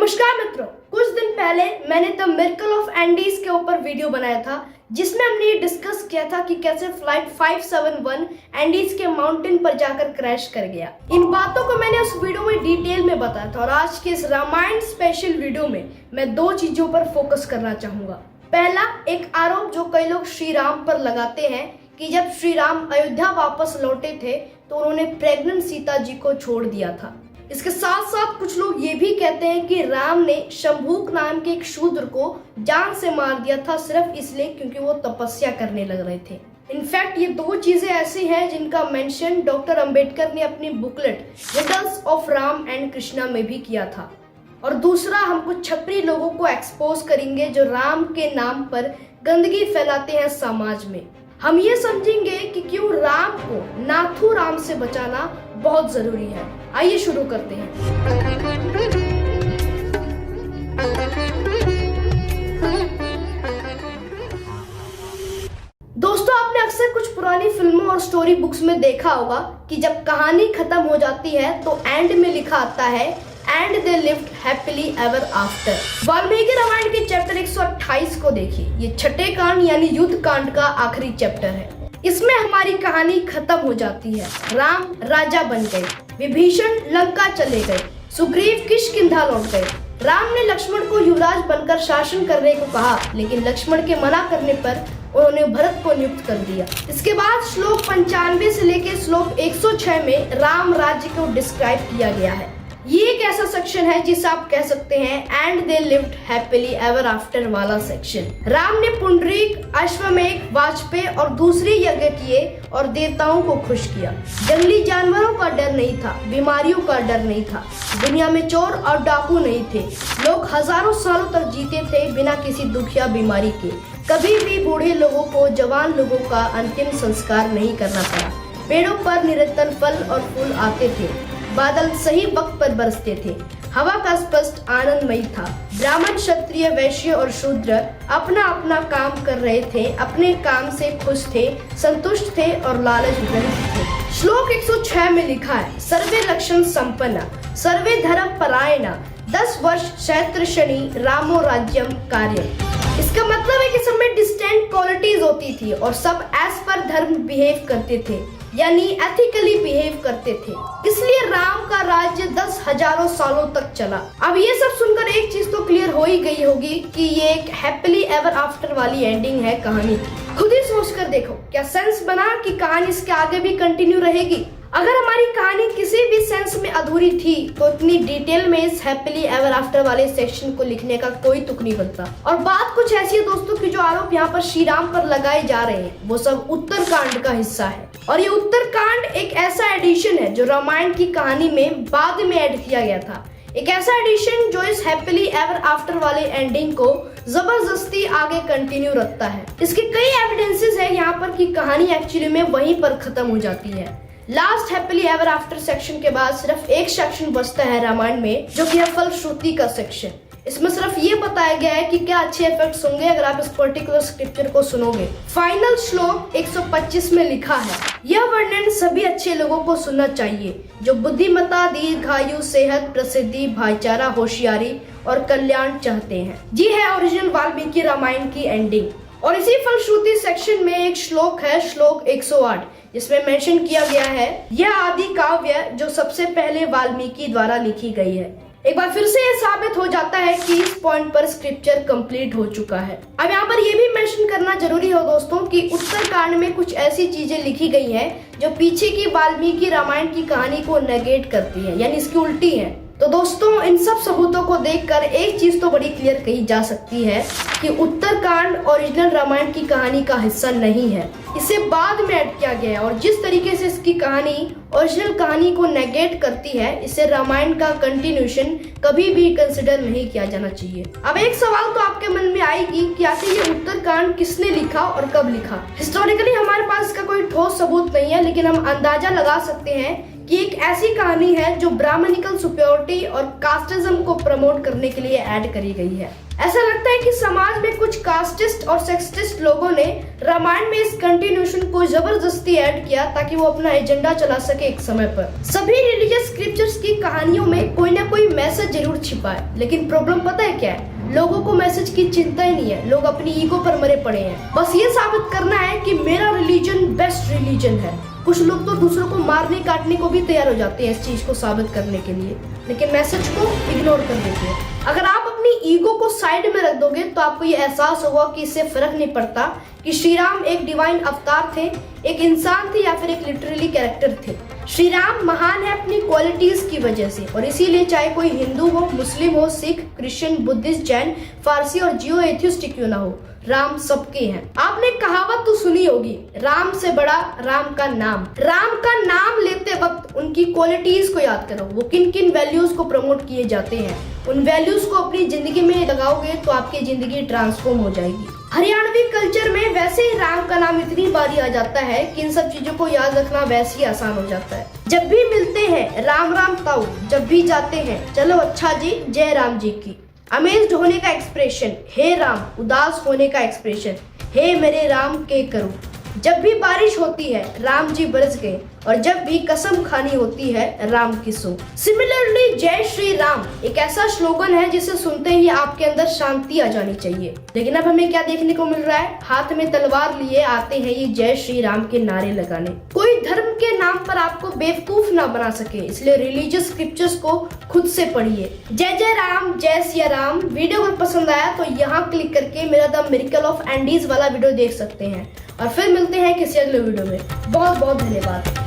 नमस्कार मित्रों, कुछ दिन पहले मैंने द मिरेकल ऑफ एंडीज के ऊपर वीडियो बनाया था जिसमें हमने ये डिस्कस किया था कि कैसे फ्लाइट 571 एंडीज के माउंटेन पर जाकर क्रैश कर गया। इन बातों को मैंने उस वीडियो में डिटेल में बताया था और आज के इस रामायण स्पेशल वीडियो में मैं दो चीजों पर फोकस करना चाहूंगा। पहला, एक आरोप जो कई लोग श्री राम पर लगाते हैं कि जब श्री राम अयोध्या वापस लौटे थे तो उन्होंने प्रेग्नेंट सीता जी को छोड़ दिया था। इसके साथ साथ कुछ लोग ये भी कहते हैं कि राम ने शंभूक नाम के एक शूद्र को जान से मार दिया था सिर्फ इसलिए क्योंकि वो तपस्या करने लग रहे थे। इनफैक्ट ये दो चीजें ऐसी हैं जिनका मेंशन डॉक्टर अंबेडकर ने अपनी booklet riddles of Ram and Krishna में भी किया था। और दूसरा, हम कुछ छपरी लोगों को एक्सपोज करेंगे जो राम के नाम पर गंदगी फैलाते हैं समाज में। हम ये समझेंगे कि क्यों राम को नाथू राम से बचाना बहुत जरूरी है। आइए शुरू करते हैं। दोस्तों, आपने अक्सर कुछ पुरानी फिल्मों और स्टोरी बुक्स में देखा होगा कि जब कहानी खत्म हो जाती है तो एंड में लिखा आता है and they lived happily ever after. Valmiki Ramayana के चैप्टर 128 को देखिए। ये छठे कांड यानी युद्ध कांड का आखिरी चैप्टर है। इसमें हमारी कहानी खत्म हो जाती है। राम राजा बन गए, विभीषण लंका चले गए, सुग्रीव किष्किंधा लौट गए। राम ने लक्ष्मण को युवराज बनकर शासन करने को कहा, लेकिन लक्ष्मण के मना करने पर उन्होंने भरत को नियुक्त कर दिया। इसके बाद श्लोक 95 से लेकर श्लोक 106 में राम राज्य को डिस्क्राइब किया गया है। ये एक ऐसा सेक्शन है जिसे आप कह सकते हैं and they lived happily ever after वाला सेक्शन। राम ने पुंडरीक, अश्वमेध, वाजपेयी और दूसरे यज्ञ किए और देवताओं को खुश किया। जंगली जानवरों का डर नहीं था, बीमारियों का डर नहीं था, दुनिया में चोर और डाकू नहीं थे। लोग हजारों सालों तक जीते थे बिना किसी दुख या बीमारी के। कभी भी बूढ़े लोगों को जवान लोगों का अंतिम संस्कार नहीं करना पड़ा। पेड़ों पर निरंतर फल और फूल आते थे, बादल सही वक्त पर बरसते थे, हवा का स्पष्ट आनंदमयी था। ब्राह्मण, क्षत्रिय, वैश्य और शूद्र अपना अपना काम कर रहे थे, अपने काम से खुश थे, संतुष्ट थे और लालच रहित थे। श्लोक 106 में लिखा है सर्वे लक्षण संपन्न सर्वे धर्म परायण 10 वर्ष क्षेत्र शनि रामो राज्यम कार्य। इसका मतलब है कि सब में डिस्टेंट क्वालिटीज होती थी और सब एज पर धर्म बिहेव करते थे, यानी एथिकली बिहेव करते थे। इसलिए राम का राज्य 10 हजारों सालों तक चला। अब ये सब सुनकर एक चीज तो क्लियर हो ही गई होगी कि ये एक हैप्पीली एवर आफ्टर वाली एंडिंग है कहानी की। खुद ही सोच कर देखो, क्या सेंस बना कि कहानी इसके आगे भी कंटिन्यू रहेगी? अगर हमारी कहानी किसी भी सेंस में अधूरी थी तो इतनी डिटेल में इस हैप्पीली एवर आफ्टर वाले सेक्शन को लिखने का कोई तुक नहीं बनता। और बात कुछ ऐसी है दोस्तों कि जो आरोप यहाँ पर श्री राम पर लगाए जा रहे हैं वो सब उत्तरकांड का हिस्सा है। और ये उत्तरकांड एक ऐसा एडिशन है जो रामायण की कहानी में बाद में ऐड किया गया था। एक ऐसा एडिशन जो इस हैप्पीली एवर आफ्टर वाले एंडिंग को जबरदस्ती आगे कंटिन्यू रखता है। इसके कई एविडेंसेस है यहाँ पर कि कहानी एक्चुअली में वहीं पर खत्म हो जाती है। Last happily ever after section के बाद सिर्फ एक सेक्शन बचता है रामायण में, जो कि है फलश्रुति का सेक्शन। इसमें सिर्फ ये बताया गया है कि क्या अच्छे इफेक्ट्स होंगे अगर आप इस पर्टिकुलर स्क्रिप्चर को सुनोगे। फाइनल श्लोक 125 में लिखा है यह वर्णन सभी अच्छे लोगों को सुनना चाहिए जो बुद्धिमत्ता, दीर्घायु, सेहत, प्रसिद्धि, भाईचारा, होशियारी और कल्याण चाहते हैं। जी है ओरिजिनल वाल्मीकि रामायण की एंडिंग। और इसी फलश्रुति सेक्शन में एक श्लोक है, श्लोक 108, जिसमें मेंशन किया गया है यह आदि काव्य जो सबसे पहले वाल्मीकि द्वारा लिखी गई है। एक बार फिर से ये साबित हो जाता है कि इस पॉइंट पर स्क्रिप्चर कंप्लीट हो चुका है। अब यहाँ पर ये भी मेंशन करना जरूरी हो दोस्तों कि उत्तरकांड में कुछ ऐसी चीजें लिखी गई हैं जो पीछे की वाल्मीकि रामायण की कहानी को नेगेट करती है, यानी इसकी उल्टी है। तो दोस्तों, इन सब सबूतों को देखकर एक चीज तो बड़ी क्लियर कही जा सकती है कि उत्तरकांड ओरिजिनल रामायण की कहानी का हिस्सा नहीं है, इसे बाद में ऐड किया गया है। और जिस तरीके से इसकी कहानी ओरिजिनल कहानी को नेगेट करती है, इसे रामायण का कंटिन्यूशन कभी भी कंसिडर नहीं किया जाना चाहिए। अब एक सवाल तो आपके मन में आएगी कि आखिर ये उत्तरकांड किसने लिखा और कब लिखा? हिस्टोरिकली हमारे पास इसका कोई ठोस सबूत नहीं है, लेकिन हम अंदाजा लगा सकते हैं कि एक ऐसी कहानी है जो ब्राह्मणिकल सुपियोरिटी और कास्टिज्म को प्रमोट करने के लिए ऐड करी गई है। ऐसा लगता है कि समाज में कुछ कास्टिस्ट और सेक्सिस्ट लोगों ने रामायण में इस कंटिन्यूएशन को जबरदस्ती ऐड किया ताकि वो अपना एजेंडा चला सके एक समय पर। सभी रिलीजियस स्क्रिप्चर्स की कहानियों में कोई ना कोई मैसेज जरूर छिपा है, लेकिन प्रॉब्लम पता है क्या है? लोगों को मैसेज की चिंता ही नहीं है। लोग अपनी ईगो पर मरे पड़े हैं। बस ये साबित करना है कि मेरा रिलीजन बेस्ट रिलीजन है। कुछ लोग तो दूसरों को मारने काटने को भी तैयार हो जाते हैं इस चीज को साबित करने के लिए, लेकिन मैसेज को इग्नोर कर देते हैं। अगर आप अपनी ईगो को साइड में रख दोगे तो आपको ये एहसास होगा कि इससे फर्क नहीं पड़ता कि श्री राम एक डिवाइन अवतार थे, एक इंसान थे या फिर एक लिटरली कैरेक्टर थे। श्री राम महान है अपनी क्वालिटीज की वजह से, और इसीलिए चाहे कोई हिंदू हो, मुस्लिम हो, सिख, क्रिश्चियन, बुद्धिस्ट, जैन, फारसी और जियो एथियस्ट क्यों ना हो, राम सबके हैं। आपने कहावत तो सुनी होगी, राम से बड़ा राम का नाम। राम का नाम लेते वक्त उनकी क्वालिटीज को याद करो, वो किन किन वैल्यूज को प्रमोट किए जाते हैं। उन वैल्यूज को अपनी जिंदगी में लगाओगे तो आपकी जिंदगी ट्रांसफॉर्म हो जाएगी। हरियाणवी कल्चर में वैसे ही राम का नाम इतनी बारी आ जाता है कि इन सब चीजों को याद रखना वैसे ही आसान हो जाता है। जब भी मिलते हैं राम राम ताऊ, जब भी जाते हैं चलो अच्छा जी, जय राम जी की। अमेज्ड होने का एक्सप्रेशन, हे राम। उदास होने का एक्सप्रेशन, हे मेरे राम के करूं। जब भी बारिश होती है राम जी बरस गए, और जब भी कसम खानी होती है राम की सो। सिमिलरली जय श्री राम एक ऐसा स्लोगन है जिसे सुनते ही आपके अंदर शांति आ जानी चाहिए। लेकिन अब हमें क्या देखने को मिल रहा है? हाथ में तलवार लिए आते हैं ये जय श्री राम के नारे लगाने। कोई धर्म के नाम पर आपको बेवकूफ ना बना सके, इसलिए रिलीजियस स्क्रिप्चर्स को खुद से पढ़िए। जय जय राम, जय सिया राम। वीडियो अगर पसंद आया तो यहाँ क्लिक करके मेरा द मिरेकल ऑफ एंडीज वाला वीडियो देख सकते हैं, और फिर मिलते हैं किसी अगले वीडियो में। बहुत बहुत धन्यवाद।